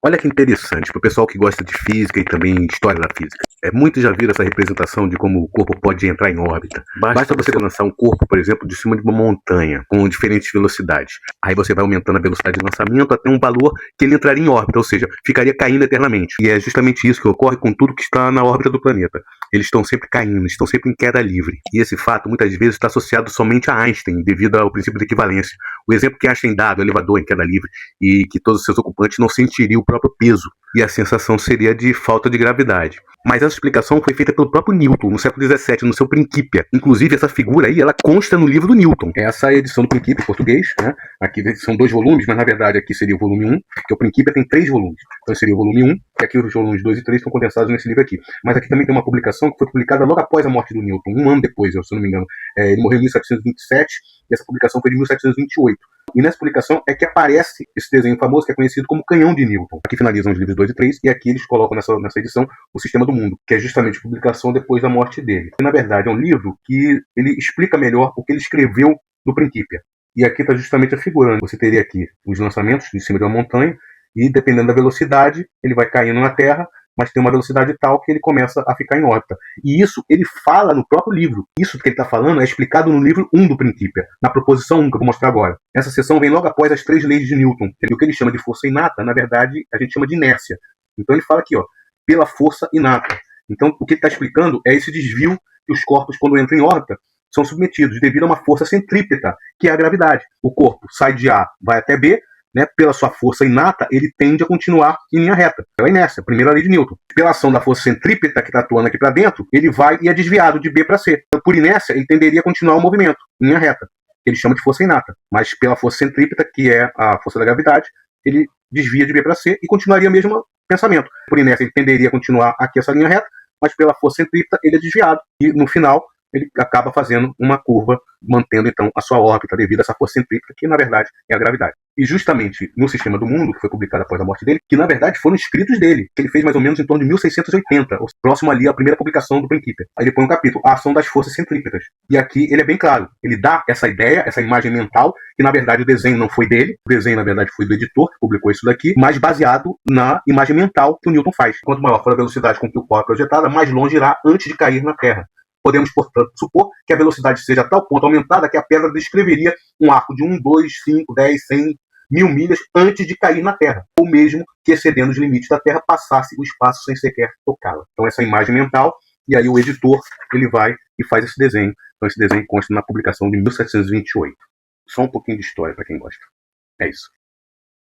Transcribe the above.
Olha que interessante, para o pessoal que gosta de física e também história da física. Muitos já viram essa representação de como o corpo pode entrar em órbita. Basta você lançar um corpo, por exemplo, de cima de uma montanha, com diferentes velocidades. Aí você vai aumentando a velocidade de lançamento até um valor que ele entraria em órbita, ou seja, ficaria caindo eternamente. E é justamente isso que ocorre com tudo que está na órbita do planeta. Eles estão sempre caindo, estão sempre em queda livre. E esse fato, muitas vezes, está associado somente a Einstein, devido ao princípio da equivalência. O exemplo que Einstein dá do elevador em queda livre e que todos os seus ocupantes não sentiriam o próprio peso, e a sensação seria de falta de gravidade. Mas essa explicação foi feita pelo próprio Newton, no século XVII, no seu Principia. Inclusive, essa figura aí, ela consta no livro do Newton. Essa é a edição do Principia em português, né? Aqui são 2 volumes, mas na verdade aqui seria o volume 1, porque o Principia tem 3 volumes. Então seria o volume 1, e aqui os volumes 2 e 3 estão condensados nesse livro aqui. Mas aqui também tem uma publicação que foi publicada logo após a morte do Newton, um ano depois, se eu não me engano. Ele morreu em 1727, e essa publicação foi de 1728. E nessa publicação é que aparece esse desenho famoso que é conhecido como Canhão de Newton. Aqui finalizam os livros 2 e 3, e aqui eles colocam nessa edição o Sistema do Mundo, que é justamente a publicação depois da morte dele. E, na verdade, é um livro que ele explica melhor o que ele escreveu no Principia. E aqui está justamente a figura. Você teria aqui os lançamentos de cima de uma montanha, e dependendo da velocidade, ele vai caindo na Terra, mas tem uma velocidade tal que ele começa a ficar em órbita. E isso ele fala no próprio livro. Isso que ele está falando é explicado no livro 1 do Principia, na proposição 1 que eu vou mostrar agora. Essa seção vem logo após as 3 leis de Newton. E o que ele chama de força inata, na verdade, a gente chama de inércia. Então ele fala aqui, ó, pela força inata. Então o que ele está explicando é esse desvio que os corpos, quando entram em órbita, são submetidos devido a uma força centrípeta, que é a gravidade. O corpo sai de A, vai até B, né, pela sua força inata, ele tende a continuar em linha reta. Pela inércia, primeira lei de Newton. Pela ação da força centrípeta que está atuando aqui para dentro, ele vai e é desviado de B para C. Então, por inércia, ele tenderia a continuar o movimento em linha reta. Ele chama de força inata. Mas pela força centrípeta, que é a força da gravidade, ele desvia de B para C e continuaria o mesmo pensamento. Por inércia, ele tenderia a continuar aqui essa linha reta, mas pela força centrípeta, ele é desviado. E no final, ele acaba fazendo uma curva, mantendo então a sua órbita devido a essa força centrípeta, que na verdade é a gravidade. E justamente no Sistema do Mundo, que foi publicado após a morte dele, que na verdade foram escritos dele, que ele fez mais ou menos em torno de 1680, próximo ali à primeira publicação do Principia. Aí ele põe um capítulo, a ação das forças centrípetas. E aqui ele é bem claro, ele dá essa ideia, essa imagem mental, que na verdade o desenho não foi dele, o desenho na verdade foi do editor que publicou isso daqui, mas baseado na imagem mental que o Newton faz. Quanto maior for a velocidade com que o pó é projetado, mais longe irá antes de cair na Terra. Podemos, portanto, supor que a velocidade seja a tal ponto aumentada que a pedra descreveria um arco de 1, 2, 5, 10, 100, 1000 milhas antes de cair na Terra, ou mesmo que, excedendo os limites da Terra, passasse o espaço sem sequer tocá-la. Então, essa é a imagem mental, e aí o editor ele vai e faz esse desenho. Então, esse desenho consta na publicação de 1728. Só um pouquinho de história para quem gosta. É isso.